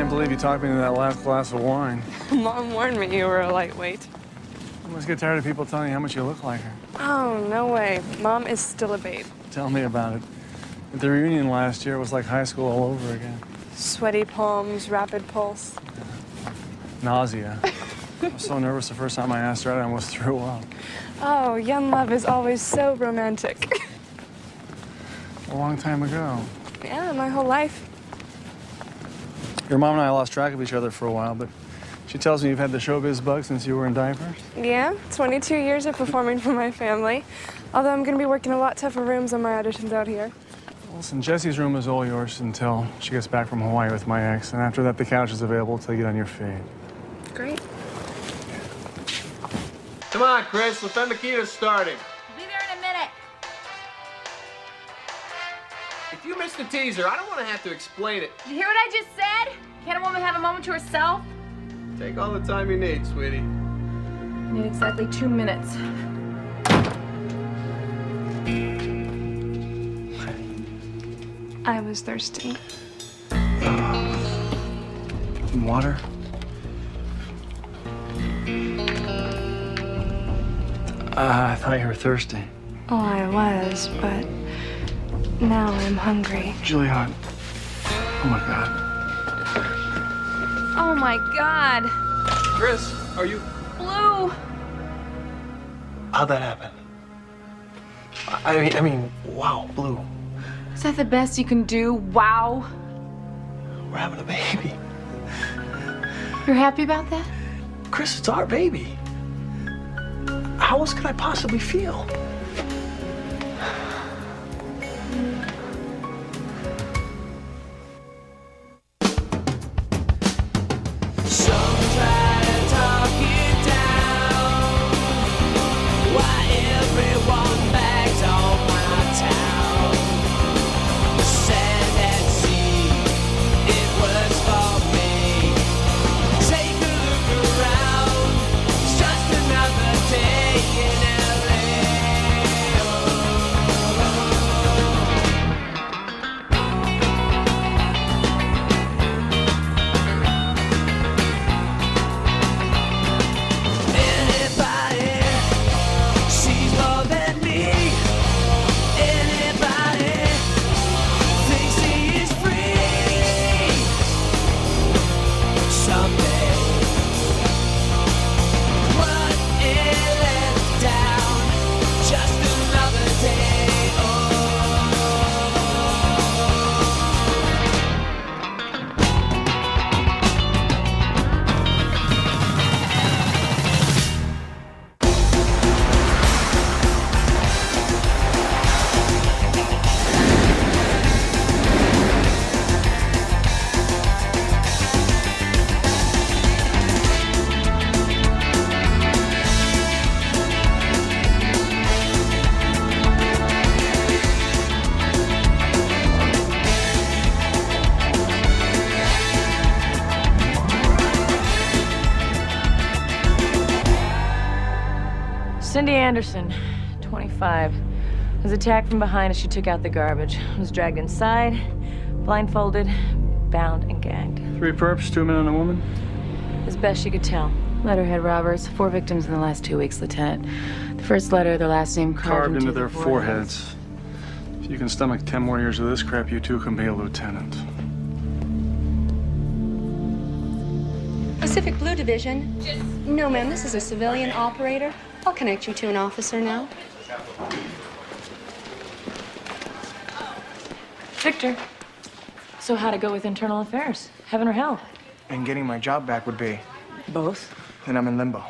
can't believe you talked me into that last glass of wine. Mom warned me you were a lightweight. I must get tired of people telling you how much you look like her. Oh, no way. Mom is still a babe. Tell me about it. At the reunion last year, it was like high school all over again. Sweaty palms, rapid pulse. Nausea. I was so nervous the first time I asked her out, I almost threw up. Oh, young love is always so romantic. A long time ago. Yeah, my whole life. Your mom and I lost track of each other for a while, but she tells me you've had the showbiz bug since you were in diapers. Yeah, 22 years of performing for my family. Although I'm going to be working a lot tougher rooms on my auditions out here. Listen, Jesse's room is all yours until she gets back from Hawaii with my ex, and after that, the couch is available till you get on your feet. Great. Come on, Chris. Authenticator's starting. Be there in a minute. If you missed the teaser, I don't want to have to explain it. Did you hear what I just said? Can't a woman have a moment to herself? Take all the time you need, sweetie. I need exactly 2 minutes. I was thirsty. Water? I thought you were thirsty. Oh, I was, but now I'm hungry. Juliet. Oh, my God. Oh my God. Chris, are you... Blue. How'd that happen? I mean, wow, Blue. Is that the best you can do? Wow. We're having a baby. You're happy about that? Chris, it's our baby. How else could I possibly feel? Cindy Anderson, 25, was attacked from behind as she took out the garbage. Was dragged inside, blindfolded, bound, and gagged. 3 perps, 2 men and a woman? As best she could tell. Letterhead robbers, 4 victims in the last 2 weeks, Lieutenant. The first letter, their last name Carved into their foreheads. If you can stomach 10 more years of this crap, you too can be a lieutenant. Pacific Blue Division. No, ma'am, this is a civilian operator. I'll connect you to an officer now. Victor, so how'd it go with internal affairs? Heaven or hell? And getting my job back would be. Both. And I'm in limbo.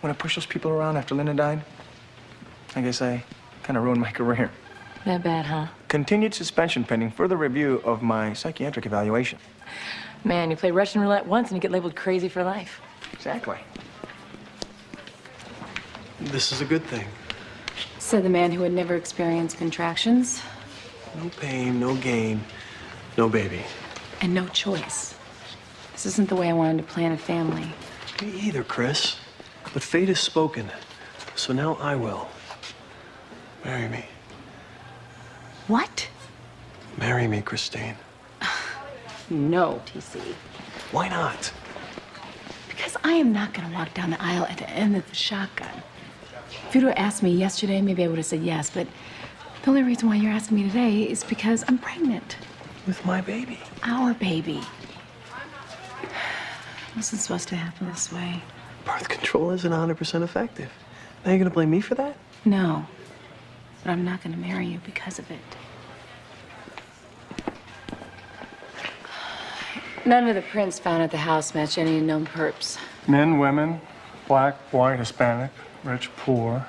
When I pushed those people around after Linda died, I guess I kind of ruined my career. That bad, huh? Continued suspension pending further review of my psychiatric evaluation. Man, you play Russian roulette once and you get labeled crazy for life. Exactly. This is a good thing. Said the man who had never experienced contractions. No pain, no gain, no baby. And no choice. This isn't the way I wanted to plan a family. Me either, Chris. But fate has spoken, so now I will. Marry me. What? Marry me, Christine. No, TC. Why not? Because I am not going to walk down the aisle at the end of the shotgun. If you'd have asked me yesterday, maybe I would have said yes, but the only reason why you're asking me today is because I'm pregnant. With my baby. Our baby. It wasn't supposed to happen this way. Birth control isn't 100% effective. Now you're gonna blame me for that? No, but I'm not going to marry you because of it. None of the prints found at the house match any known perps. Men, women, black, white, Hispanic, rich, poor,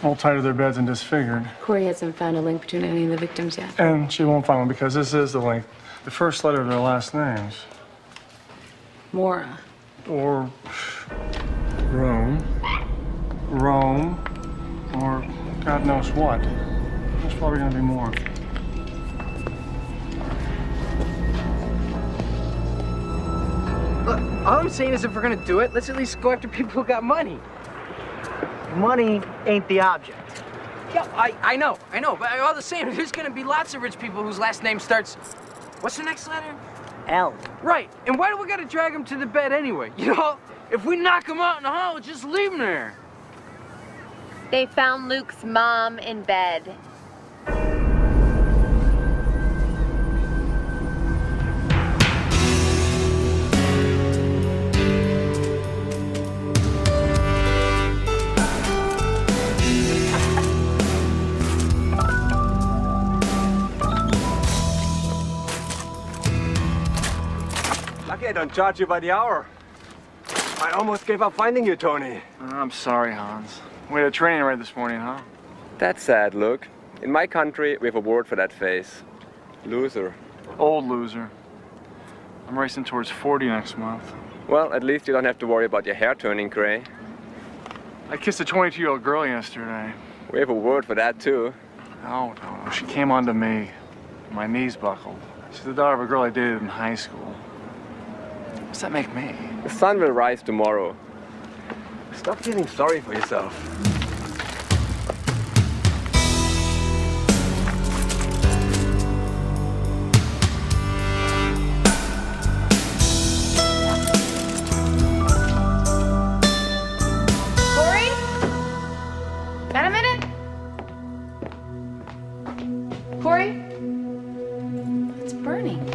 all tied to their beds and disfigured. Corey hasn't found a link between any of the victims yet. And she won't find one because this is the link. The first letter of their last names. Mora. Or Rome, or God knows what. There's probably gonna be more. Look, all I'm saying is if we're gonna do it, let's at least go after people who got money. Money ain't the object. Yeah, I know, but all the same, there's gonna be lots of rich people whose last name starts... What's the next letter? L. Right, and why do we gotta drag them to the bed anyway? You know, if we knock them out in the hall, just leave them there. They found Luke's mom in bed. Lucky I don't charge you by the hour. I almost gave up finding you, Tony. I'm sorry, Hans. We had a training ride this morning, huh? That's sad, Luke. In my country, we have a word for that face. Loser. Old loser. I'm racing towards 40 next month. Well, at least you don't have to worry about your hair turning gray. I kissed a 22-year-old girl yesterday. We have a word for that, too. No. She came onto me. My knees buckled. She's the daughter of a girl I dated in high school. What does that make me? The sun will rise tomorrow. Stop feeling sorry for yourself. Corey? Got a minute? Corey? It's burning.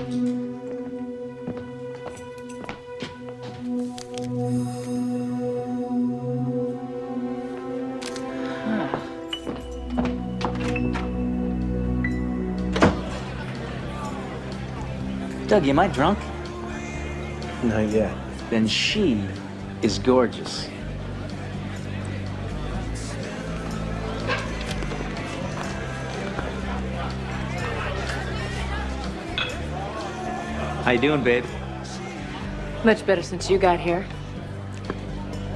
Doug, am I drunk? Not yet. Then she is gorgeous. How you doing, babe? Much better since you got here.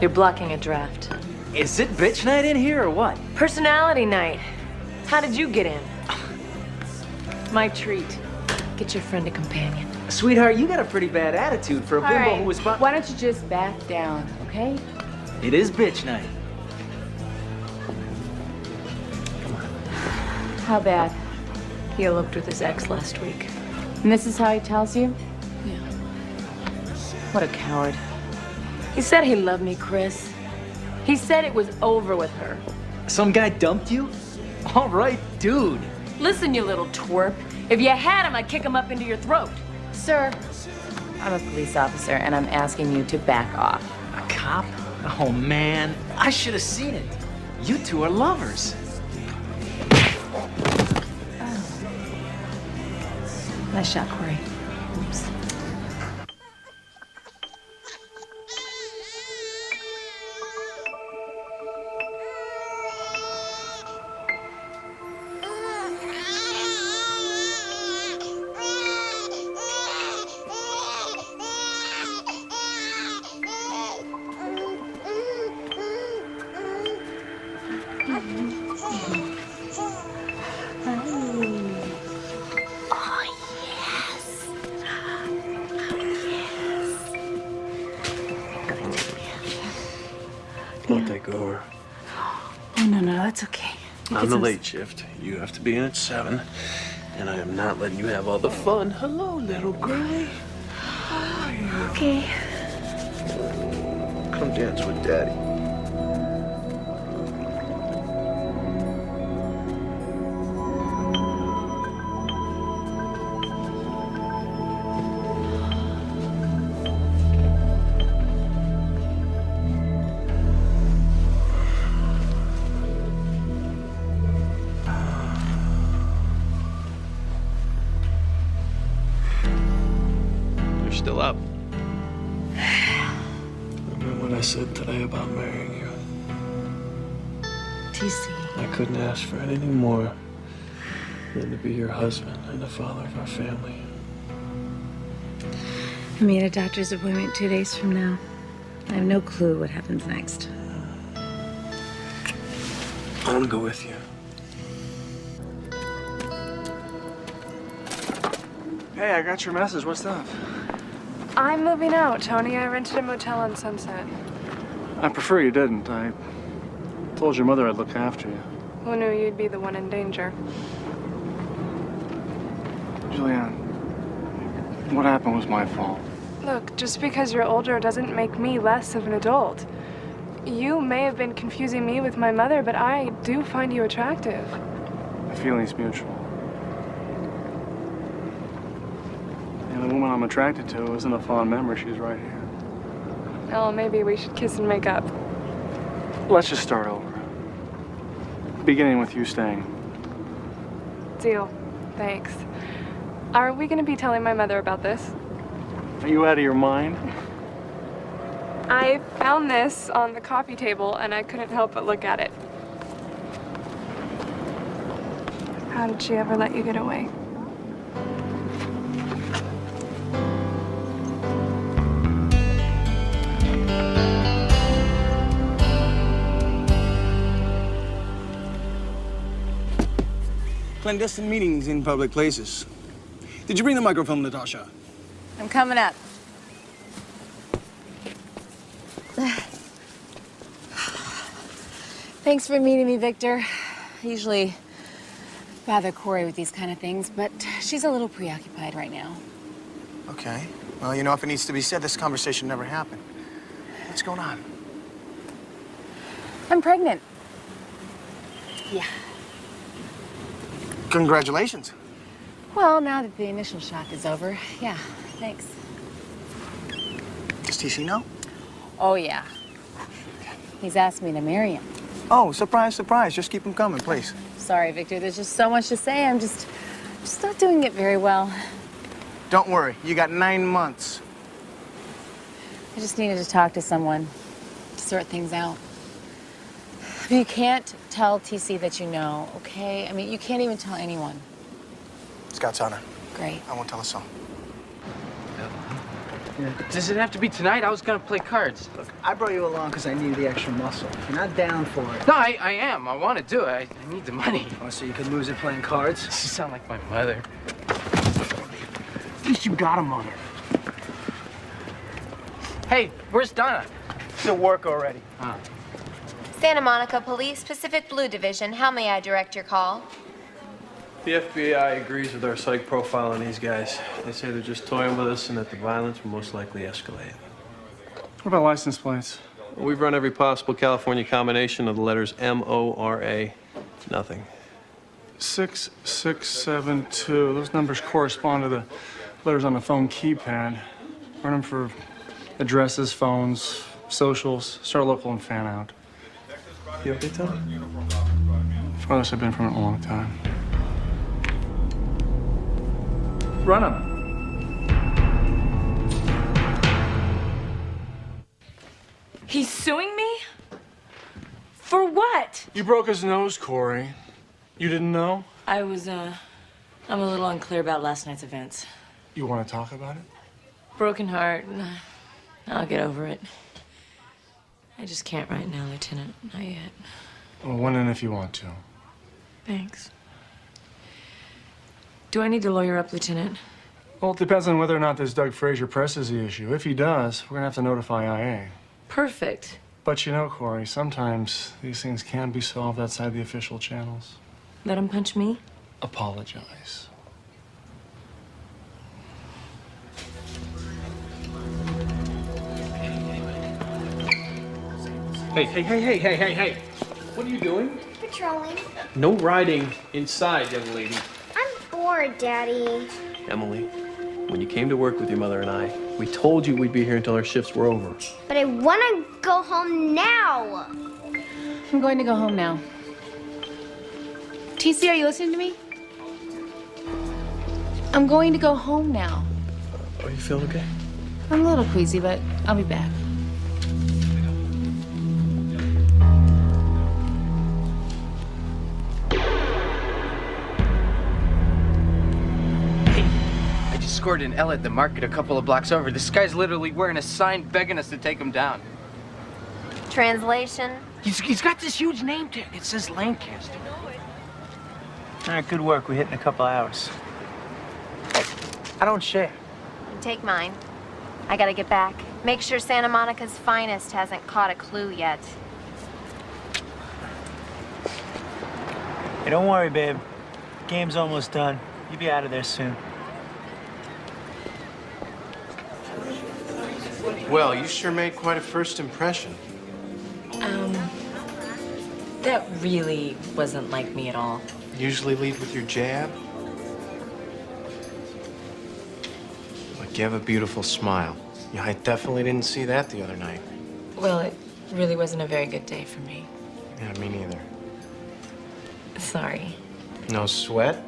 You're blocking a draft. Is it bitch night in here or what? Personality night. How did you get in? My treat. Get your friend a companion. Sweetheart, you got a pretty bad attitude for a All bimbo right, who was fun. why don't you just back down, okay? It is bitch night. How bad? He eloped with his ex last week. And this is how he tells you? Yeah. What a coward. He said he loved me, Chris. He said it was over with her. Some guy dumped you? All right, dude. Listen, you little twerp. If you had him, I'd kick him up into your throat. Sir, I'm a police officer, and I'm asking you to back off. A cop? Oh, man. I should have seen it. You two are lovers. Nice shot, Corey. Oops. I'll take over. Oh, no, that's okay. I'm the late shift. You have to be in at 7. And I am not letting you have all the fun. Hello, little girlie. How are Okay. Come dance with Daddy. You're still up. Remember what I said today about marrying you? TC. I couldn't ask for anything more than to be your husband and the father of our family. I made a doctor's appointment 2 days from now. I have no clue what happens next. I want to go with you. Hey, I got your message. What's up? I'm moving out, Tony. I rented a motel on Sunset. I prefer you didn't. I told your mother I'd look after you. Who knew you'd be the one in danger? Julianne, what happened was my fault. Look, just because you're older doesn't make me less of an adult. You may have been confusing me with my mother, but I do find you attractive. The feeling's mutual. And the woman I'm attracted to isn't a fond memory. She's right here. Oh, maybe we should kiss and make up. Let's just start over. Beginning with you staying. Deal. Thanks. Are we gonna be telling my mother about this? Are you out of your mind? I found this on the coffee table and I couldn't help but look at it. How did she ever let you get away? Clandestine meetings in public places. Did you bring the microfilm, Natasha? I'm coming up. Thanks for meeting me, Victor. I usually bother Corey with these kind of things, but she's a little preoccupied right now. Okay. Well, you know, if it needs to be said, this conversation never happened. What's going on? I'm pregnant. Yeah. Congratulations. Well, now that the initial shock is over, yeah, thanks. Does TC know? Oh, yeah. He's asked me to marry him. Oh, surprise, surprise. Just keep them coming, please. Sorry, Victor, there's just so much to say. I'm just not doing it very well. Don't worry. You got 9 months. I just needed to talk to someone to sort things out. You can't tell TC that you know, okay? I mean, you can't even tell anyone. Scott's on her. Great. I won't tell a soul. Does it have to be tonight? I was gonna play cards. Look, I brought you along because I needed the extra muscle. If you're not down for it... No, I am. I want to do it. I need the money. Oh, so you could lose it playing cards? You sound like my mother. At least you got a mother. Hey, where's Donna? She'll work already. Huh. Santa Monica Police, Pacific Blue Division. How may I direct your call? The FBI agrees with our psych profile on these guys. They say they're just toying with us and that the violence will most likely escalate. What about license plates? We've run every possible California combination of the letters M-O-R-A. Nothing. 6672. Those numbers correspond to the letters on the phone keypad. Run them for addresses, phones, socials. Start local and fan out. You okay, Tom? Farthest I've been from it in a long time. Run them. He's suing me? For what? You broke his nose, Corey. You didn't know? I'm a little unclear about last night's events. You want to talk about it? Broken heart. I'll get over it. I just can't right now, Lieutenant. Not yet. Well, win in if you want to. Thanks. Do I need to lawyer up, Lieutenant? Well, it depends on whether or not this Doug Frazier presses the issue. If he does, we're gonna have to notify IA. Perfect. But you know, Corey, sometimes these things can be solved outside the official channels. Let him punch me? Apologize. Hey. What are you doing? Patrolling. No riding inside, young lady. I'm bored, Daddy. Emily, when you came to work with your mother and I, we told you we'd be here until our shifts were over. But I want to go home now. I'm going to go home now. TC, are you listening to me? I'm going to go home now. Oh, you feel okay? I'm a little queasy, but I'll be back. I just scored an L at the market a couple of blocks over. This guy's literally wearing a sign begging us to take him down. Translation? He's got this huge name tag. It says Lancaster. All right, good work. We hit in a couple hours. I don't share. Take mine. I gotta get back. Make sure Santa Monica's finest hasn't caught a clue yet. Hey, don't worry, babe. Game's almost done. You'll be out of there soon. Well, you sure made quite a first impression. That really wasn't like me at all. Usually lead with your jab. Look, you have a beautiful smile. Yeah, I definitely didn't see that the other night. Well, it really wasn't a very good day for me. Yeah, me neither. Sorry. No sweat?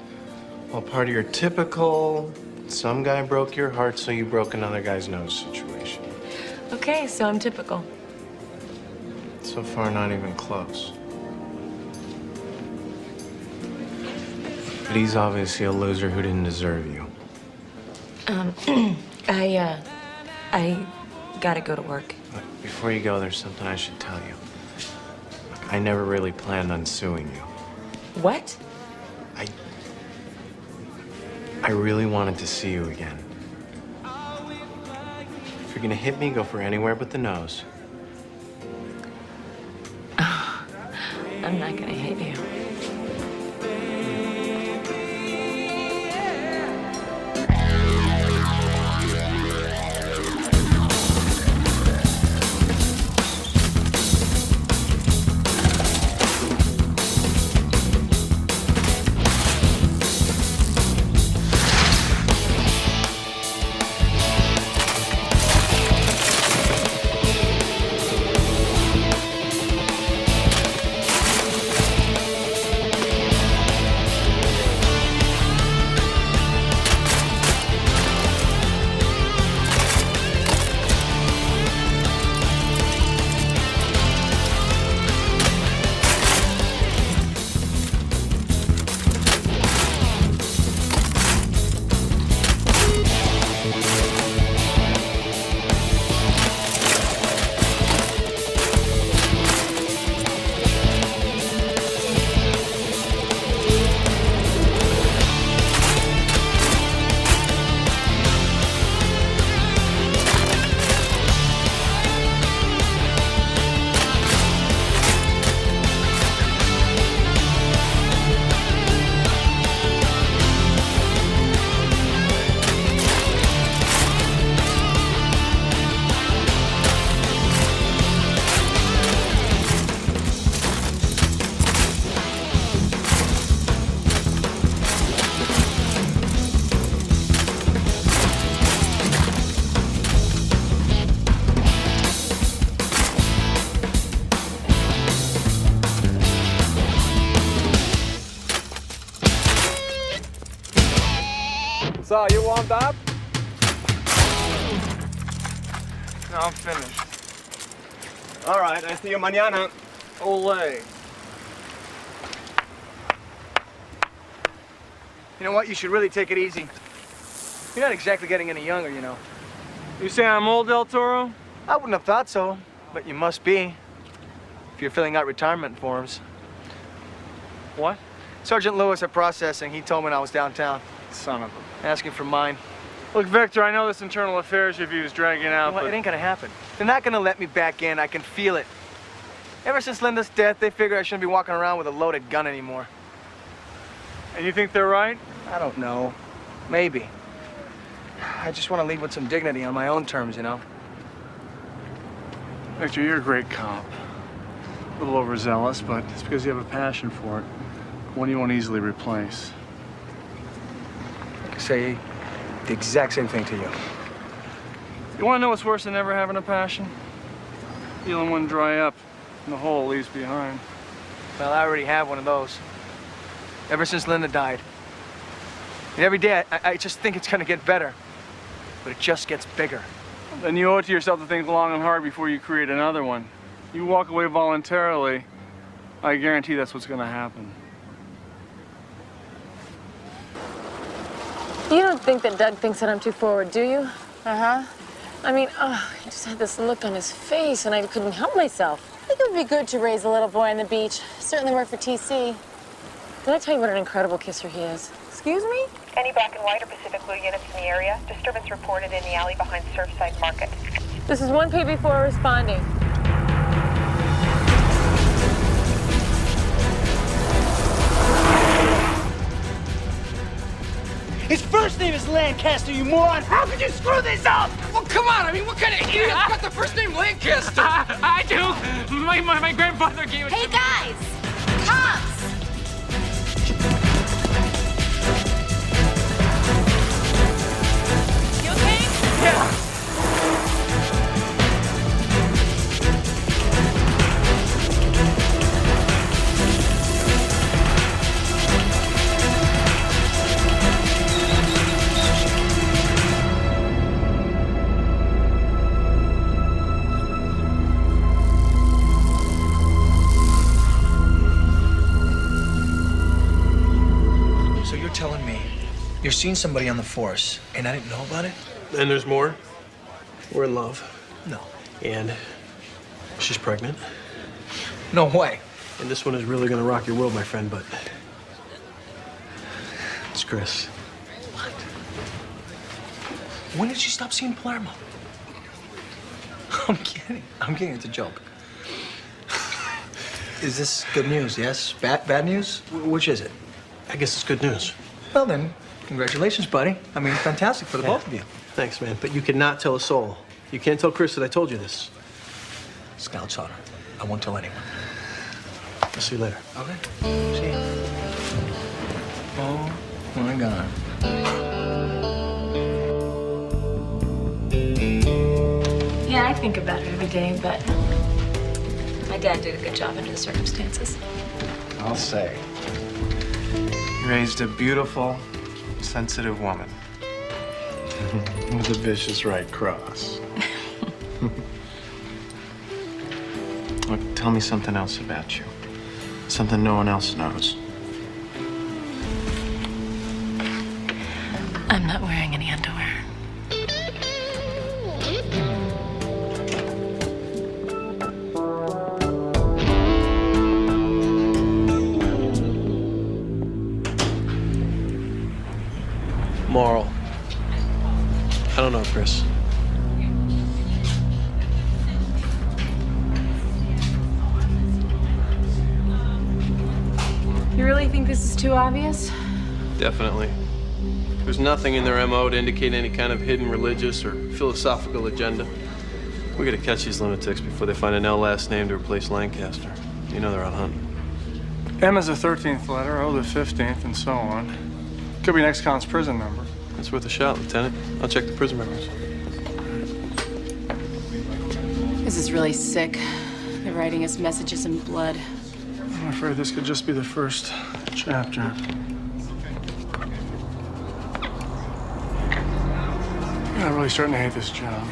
Well, part of your typical some guy broke your heart, so you broke another guy's nose situation. Okay, so I'm typical. So far, not even close. But he's obviously a loser who didn't deserve you. I gotta go to work. Look, before you go, there's something I should tell you. Look, I never really planned on suing you. What? I really wanted to see you again. If you're gonna hit me, go for anywhere but the nose. I'm not gonna hit you. So, you warmed up? No, I'm finished. All right, I see you mañana. Olay. You know what? You should really take it easy. You're not exactly getting any younger, you know. You say I'm old, Del Toro? I wouldn't have thought so, but you must be. If you're filling out retirement forms. What? Sergeant Lewis at processing, he told me when I was downtown. Son of a... Asking for mine. Look, Victor, I know this internal affairs review is dragging out, Well, but... it ain't gonna happen. They're not gonna let me back in. I can feel it. Ever since Linda's death, they figure I shouldn't be walking around with a loaded gun anymore. And you think they're right? I don't know. Maybe. I just want to lead with some dignity on my own terms, you know? Victor, you're a great cop. little overzealous, but it's because you have a passion for it. One you won't easily replace. I could say the exact same thing to you. You want to know what's worse than never having a passion? Feeling one dry up and the hole it leaves behind. Well, I already have one of those. Ever since Linda died. And every day, I just think it's gonna get better. But it just gets bigger. Then you owe it to yourself to think long and hard before you create another one. You walk away voluntarily, I guarantee that's what's gonna happen. You don't think that Doug thinks that I'm too forward, do you? Uh-huh. I mean, he just had this look on his face and I couldn't help myself. I think it would be good to raise a little boy on the beach. Certainly work for TC. Did I tell you what an incredible kisser he is? Excuse me? Any black and white or Pacific Blue units in the area? Disturbance reported in the alley behind Surfside Market. This is 1 PB4 responding. His first name is Lancaster, you moron! How could you screw this up? Well, come on, I mean, what kind of idiot's got the first name Lancaster? I do! My grandfather gave it Hey, to me. guys! Cops! You okay? Yeah. So you're telling me you're seeing somebody on the force, and I didn't know about it? And there's more. We're in love. No. And she's pregnant. No way. And this one is really gonna rock your world, my friend, but it's Chris. What? When did she stop seeing Palermo? I'm kidding. It's a joke. Is this good news, yes? Bad news? Which is it? I guess it's good news. Well then, congratulations, buddy. I mean, fantastic for the both of you. Thanks, man. But you cannot tell a soul. You can't tell Chris that I told you this. Scout's honor. I won't tell anyone. I'll see you later. Okay. See you. Oh my God. Yeah, I think about it every day, but my dad did a good job under the circumstances. I'll say. You raised a beautiful, sensitive woman. With a vicious right cross. Look, tell me something else about you. Something no one else knows. I'm not wearing any underwear. Moral. I don't know, Chris. You really think this is too obvious? Definitely. There's nothing in their MO to indicate any kind of hidden religious or philosophical agenda. We gotta catch these lunatics before they find an L last name to replace Lancaster. You know they're out hunting. M is the 13th letter, O the 15th, and so on. Could be an ex-con's prison number. That's worth a shot, Lieutenant. I'll check the prison records. This is really sick. They're writing us messages in blood. I'm afraid this could just be the first chapter. I'm really starting to hate this job.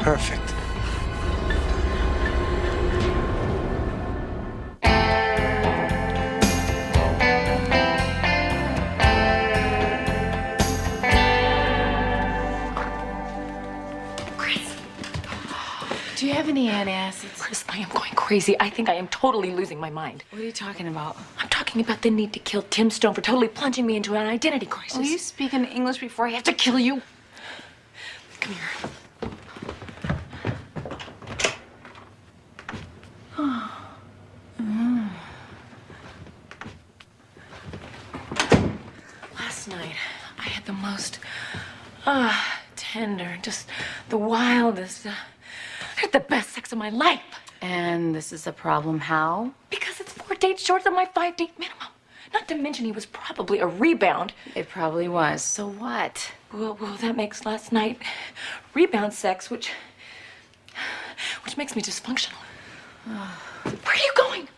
Perfect. Do you have any antacids? Chris, I am going crazy. I think I am totally losing my mind. What are you talking about? I'm talking about the need to kill Tim Stone for totally plunging me into an identity crisis. Will you speak in English before I have to kill you? Come here. last night, I had the most tender, just the wildest, I had the best sex of my life. And this is a problem. How? Because it's 4 dates short of my 5-date minimum. Not to mention he was probably a rebound. It probably was. So what? Well, that makes last night rebound sex, which makes me dysfunctional. Where are you going?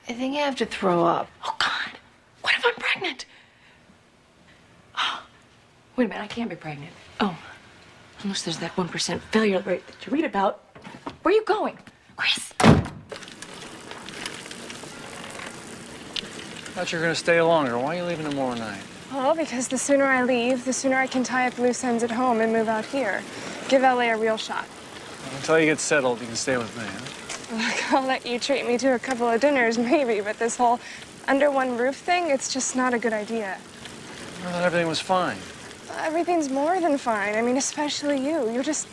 I think I have to throw up. Oh, God. What if I'm pregnant? Oh, wait a minute. I can't be pregnant. Oh, unless there's that 1% failure rate that you read about. Where are you going? Chris. Thought you were gonna stay longer. Why are you leaving tomorrow night? Well, because the sooner I leave, the sooner I can tie up loose ends at home and move out here. Give LA a real shot. Until you get settled, you can stay with me, huh? Look, I'll let you treat me to a couple of dinners, maybe, but this whole under one roof thing, it's just not a good idea. I thought everything was fine. Everything's more than fine. I mean, especially you. You're just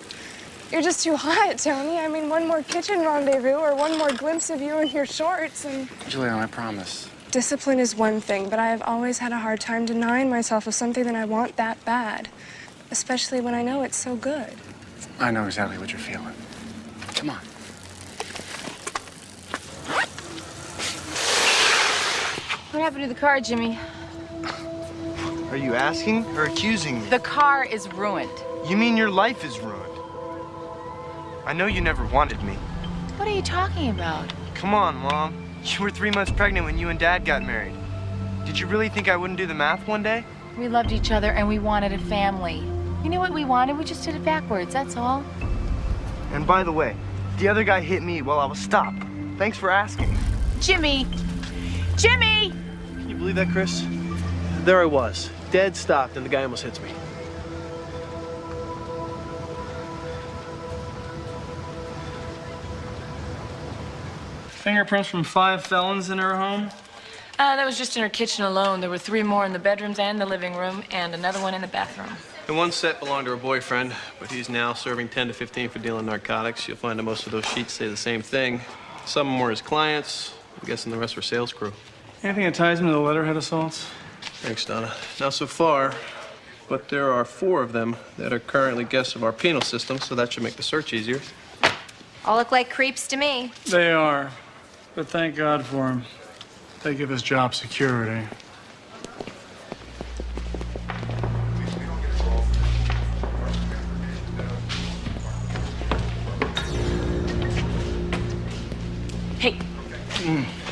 too hot, Tony. I mean, one more kitchen rendezvous or one more glimpse of you in your shorts and... Juliana, I promise. Discipline is one thing, but I have always had a hard time denying myself of something that I want that bad, especially when I know it's so good. I know exactly what you're feeling. Come on. What happened to the car, Jimmy? Are you asking or accusing me? The car is ruined. You mean your life is ruined? I know you never wanted me. What are you talking about? Come on, Mom. You were 3 months pregnant when you and Dad got married. Did you really think I wouldn't do the math one day? We loved each other and we wanted a family. You knew what we wanted, we just did it backwards, that's all. And by the way, the other guy hit me while I was stopped. Thanks for asking. Jimmy! Jimmy! Can you believe that, Chris? There I was, dead stopped, and the guy almost hits me. Fingerprints from 5 felons in her home? That was just in her kitchen alone. There were 3 more in the bedrooms and the living room, and another one in the bathroom. The one set belonged to her boyfriend, but he's now serving 10 to 15 for dealing narcotics. You'll find that most of those sheets say the same thing. Some of them were his clients. I'm guessing the rest were sales crew. Anything that ties him to the letterhead assaults? Thanks, Donna. Not so far, but there are 4 of them that are currently guests of our penal system, so that should make the search easier. All look like creeps to me. They are. But thank God for them. They give us job security. Hey,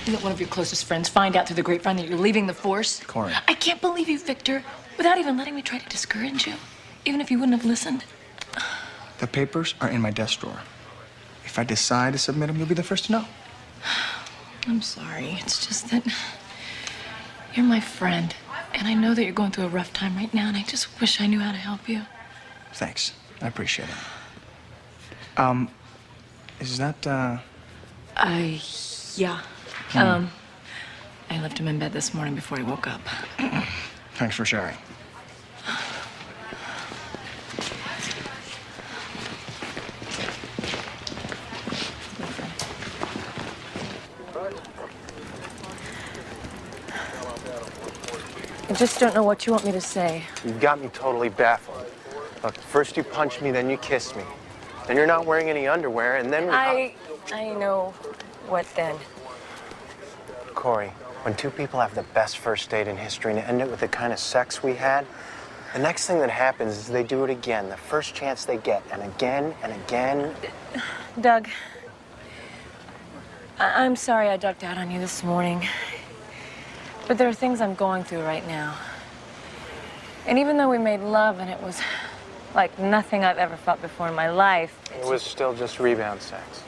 let one of your closest friends find out through the grapevine that you're leaving the force. Corey. I can't believe you, Victor, without even letting me try to discourage you, even if you wouldn't have listened. The papers are in my desk drawer. If I decide to submit them, you'll be the first to know. I'm sorry. It's just that you're my friend, and I know that you're going through a rough time right now, and I just wish I knew how to help you. Thanks. I appreciate it. Is that, Yeah. I left him in bed this morning before he woke up. Thanks for sharing. I just don't know what you want me to say. You've got me totally baffled. Look, first you punch me, then you kiss me. Then you're not wearing any underwear, and then I know what then. Corey, when 2 people have the best first date in history and end it with the kind of sex we had, the next thing that happens is they do it again, the first chance they get, and again and again. Doug, I'm sorry I ducked out on you this morning. But there are things I'm going through right now. And even though we made love and it was like nothing I've ever felt before in my life, It was still just rebound sex.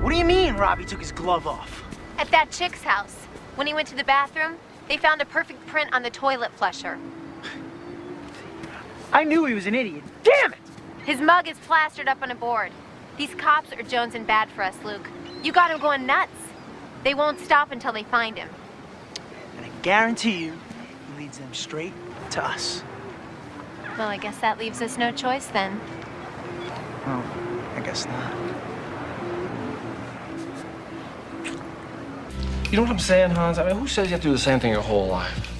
What do you mean Robbie took his glove off? At that chick's house, when he went to the bathroom, they found a perfect print on the toilet flusher. I knew he was an idiot. Damn it! His mug is plastered up on a board. These cops are jonesing bad for us, Luke. You got him going nuts. They won't stop until they find him. And I guarantee you, he leads them straight to us. Well, I guess that leaves us no choice then. Well, guess not. You know what I'm saying, Hans? I mean, who says you have to do the same thing your whole life?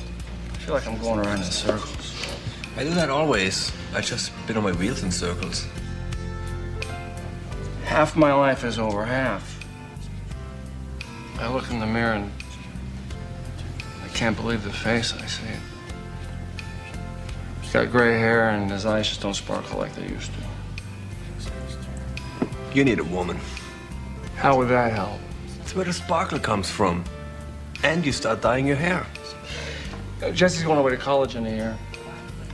I feel like I'm going around in circles. I do that always. I just spin on my wheels in circles. Half my life is over, half. I look in the mirror and I can't believe the face I see. He's got gray hair and his eyes just don't sparkle like they used to. You need a woman. How would that help? It's where the sparkle comes from. And you start dyeing your hair. Jesse's going away to college in a year.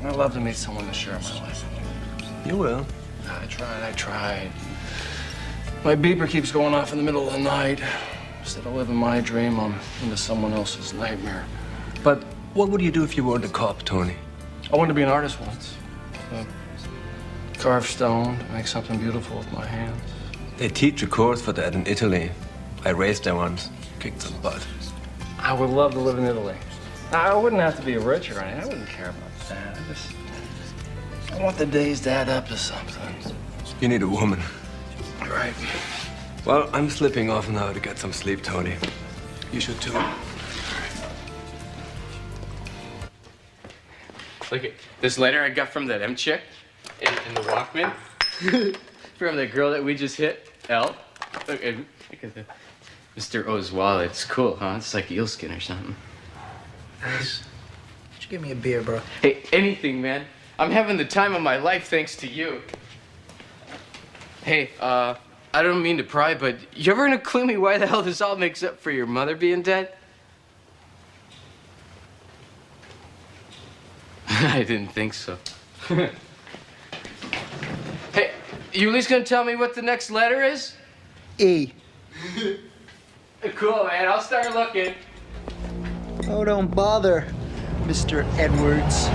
I'd love to meet someone to share my life with. You will. I tried. My beeper keeps going off in the middle of the night. Instead of living my dream, I'm into someone else's nightmare. But what would you do if you weren't a cop, Tony? I wanted to be an artist once. Carve stone, make something beautiful with my hands. They teach a course for that in Italy. I raced there once, kicked some butt. I would love to live in Italy. I wouldn't have to be rich or anything. I wouldn't care about that. I want the days to add up to something. You need a woman. Right. Well, I'm slipping off now to get some sleep, Tony. You should too. Look at this letter I got from that M chick in the Walkman. From the girl that we just hit, L. Look at the Mr. O's wallet. It's cool, huh? It's like eelskin or something. Nice. Would you give me a beer, bro? Hey, anything, man. I'm having the time of my life thanks to you. Hey, I don't mean to pry, but you ever gonna clue me why the hell this all makes up for your mother being dead? I didn't think so. Hey, you at least gonna tell me what the next letter is? E. Cool, man. I'll start looking. Oh, don't bother, Mr. Edwards.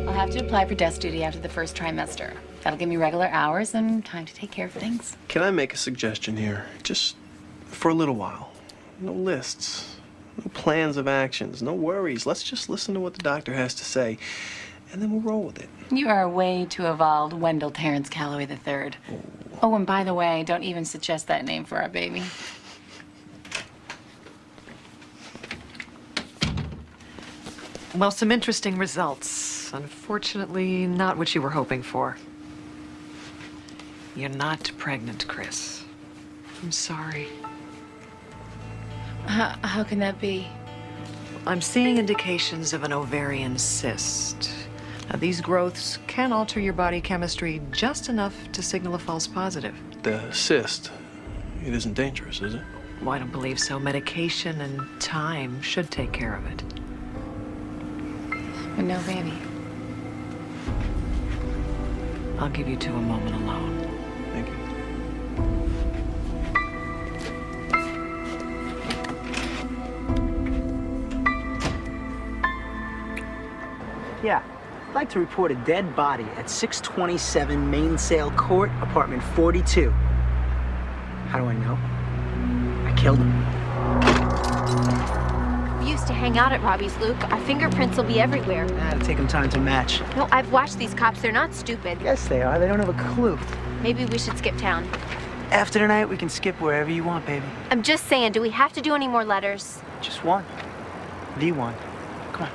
I'll have to apply for desk duty after the first trimester. That'll give me regular hours and time to take care of things. Can I make a suggestion here? Just for a little while. No lists, no plans of actions, no worries. Let's just listen to what the doctor has to say, and then we'll roll with it. You are way too evolved, Wendell Terrence Calloway III. Oh, and by the way, don't even suggest that name for our baby. Well, some interesting results. Unfortunately, not what you were hoping for. You're not pregnant, Chris. I'm sorry. How can that be? I'm seeing indications of an ovarian cyst. Now, these growths can alter your body chemistry just enough to signal a false positive. The cyst, it isn't dangerous, is it? Well, I don't believe so. Medication and time should take care of it. But no baby. I'll give you two a moment alone. Thank you. Yeah, I'd like to report a dead body at 627 Mainsail Court, apartment 42. How do I know? I killed him. We used to hang out at Robbie's, Luke. Our fingerprints will be everywhere. It'll take them time to match. No, I've watched these cops. They're not stupid. Yes, they are. They don't have a clue. Maybe we should skip town. After tonight, we can skip wherever you want, baby. I'm just saying, do we have to do any more letters? Just one. The one. Come on.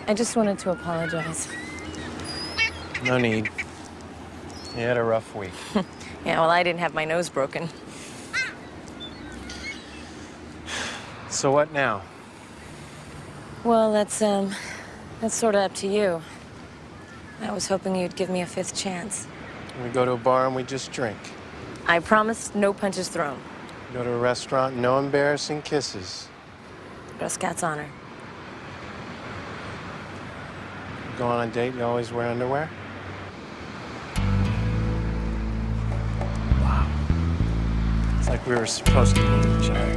I just wanted to apologize. No need. You had a rough week. Yeah, well, I didn't have my nose broken. So what now? Well, that's sort of up to you. I was hoping you'd give me a fifth chance. We go to a bar and we just drink. I promised no punches thrown. Go to a restaurant, no embarrassing kisses. Girl Scout's honor. Go on a date, you always wear underwear? Wow. It's like we were supposed to meet each other.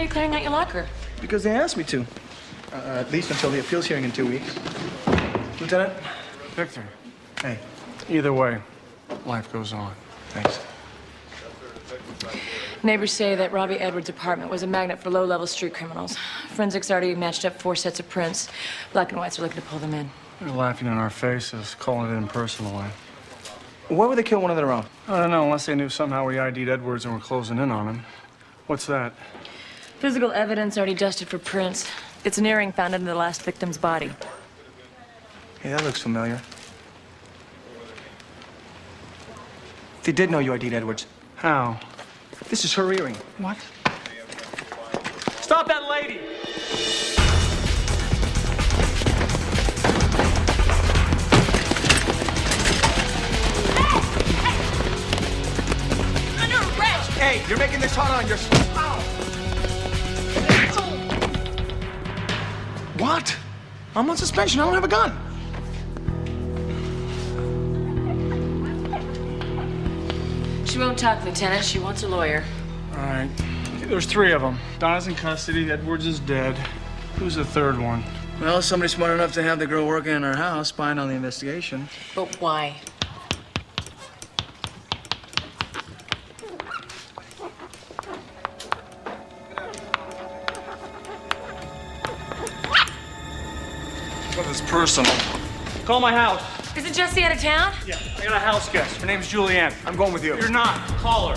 are you clearing out your locker? Because they asked me to. At least until the appeals hearing in 2 weeks. Lieutenant? Victor, Hey. either way, life goes on. Thanks. Neighbors say that Robbie Edwards' apartment was a magnet for low-level street criminals. Forensics already matched up 4 sets of prints. Black and whites are looking to pull them in. They're laughing in our faces, calling it in personally. Why would they kill one of their own? I don't know, unless they knew somehow we ID'd Edwards and were closing in on him. What's that? Physical evidence already dusted for prints. It's an earring found under the last victim's body. Hey, that looks familiar. They did know you ID'd Edwards. How? This is her earring. What? Stop that lady! Under arrest! Hey, you're making this hard on yourself. What? I'm on suspension. I don't have a gun. She won't talk, Lieutenant. She wants a lawyer. All right. There's 3 of them. Donna's in custody. Edwards is dead. Who's the third one? Well, somebody smart enough to have the girl working in her house, spying on the investigation. But why? Well, it's personal. Call my house. Isn't Jessie out of town? Yeah, I got a house guest. Her name's Julianne. I'm going with you. You're not. Call her.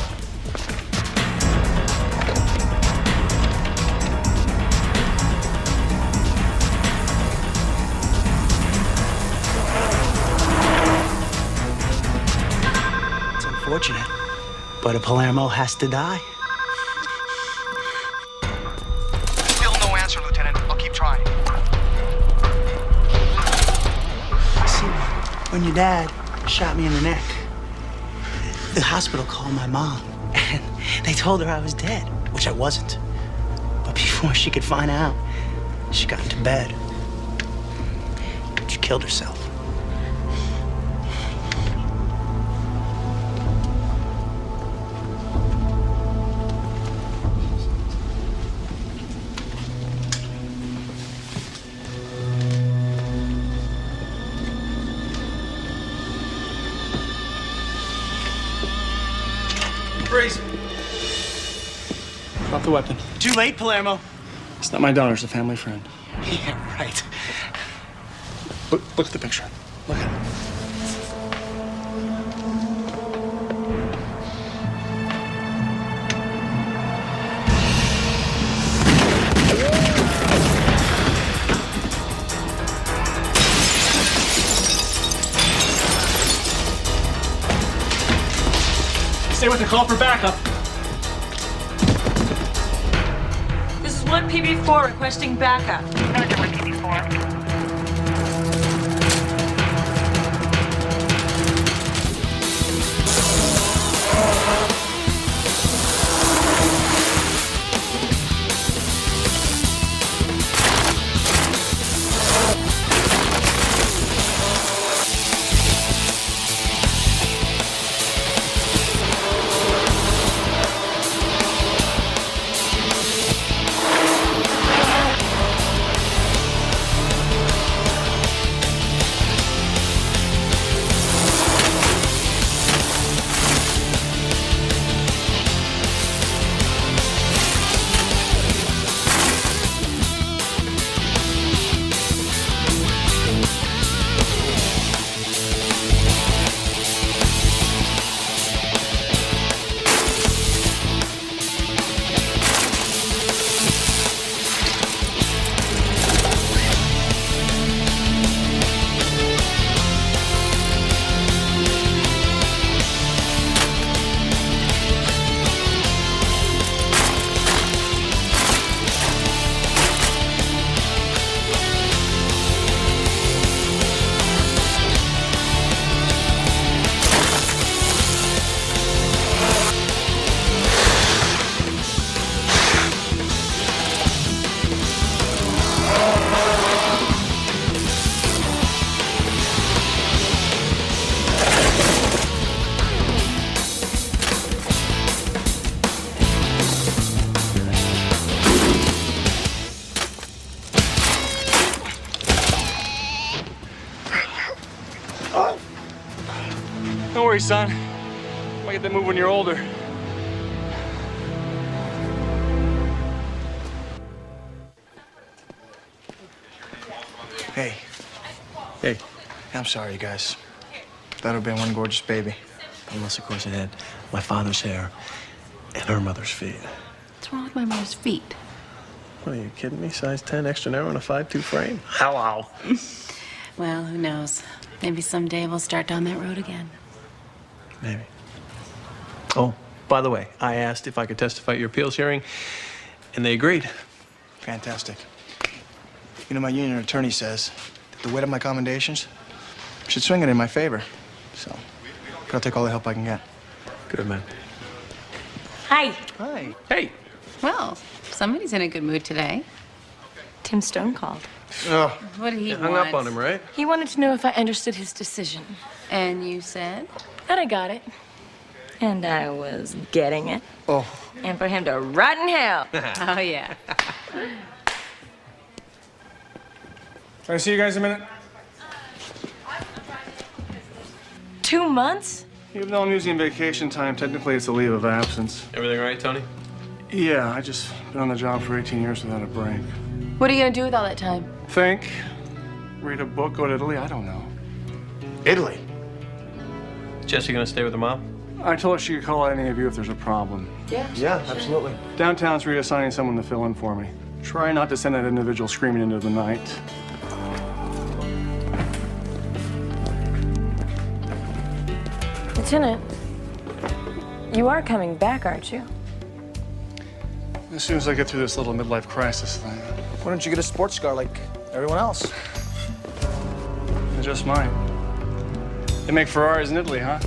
It's unfortunate, but a Palermo has to die. Still no answer, Lieutenant. I'll keep trying. See, when your dad shot me in the neck, the hospital called my mom, and they told her I was dead, which I wasn't. But before she could find out, she got into bed. She killed herself. Freeze. Drop the weapon. Too late, Palermo. It's not my daughter, it's a family friend. Yeah, right. Look at the picture. Look at it. Stay with the call for backup. This is 1 PB4 requesting backup. Another 1 PB4. worry, son. Might get that move when you're older. Hey. Hey. I'm sorry, you guys. That would have been one gorgeous baby. Unless, of course, it had my father's hair and her mother's feet. What's wrong with my mother's feet? What, are you kidding me? Size 10, extra narrow, and a 5'2" frame? Hello. Well, who knows? Maybe someday we'll start down that road again. Maybe. Oh, by the way, I asked if I could testify at your appeals hearing, and they agreed. Fantastic. You know, my union attorney says that the weight of my commendations should swing it in my favor. So, I'll take all the help I can get. Good, man. Hi. Hi. Hey. Well, somebody's in a good mood today. Tim Stone called. Oh, What did he you hung want? up on him, right? He wanted to know if I understood his decision. And you said? And I got it. And I was getting it. Oh. And for him to rot in hell. Oh, yeah. Can I see you guys a minute? 2 months? Even though I'm using vacation time, technically it's a leave of absence. Everything right, Tony? Yeah, I just been on the job for 18 years without a break. What are you gonna do with all that time? Think, read a book, go to Italy, I don't know. Italy? Jessie gonna stay with her mom? I told her she could call any of you if there's a problem. Yeah. Yeah, absolutely. Downtown's reassigning someone to fill in for me. Try not to send that individual screaming into the night. Lieutenant, you are coming back, aren't you? As soon as I get through this little midlife crisis thing. Why don't you get a sports car like everyone else? Just mine. They make Ferraris in Italy, huh?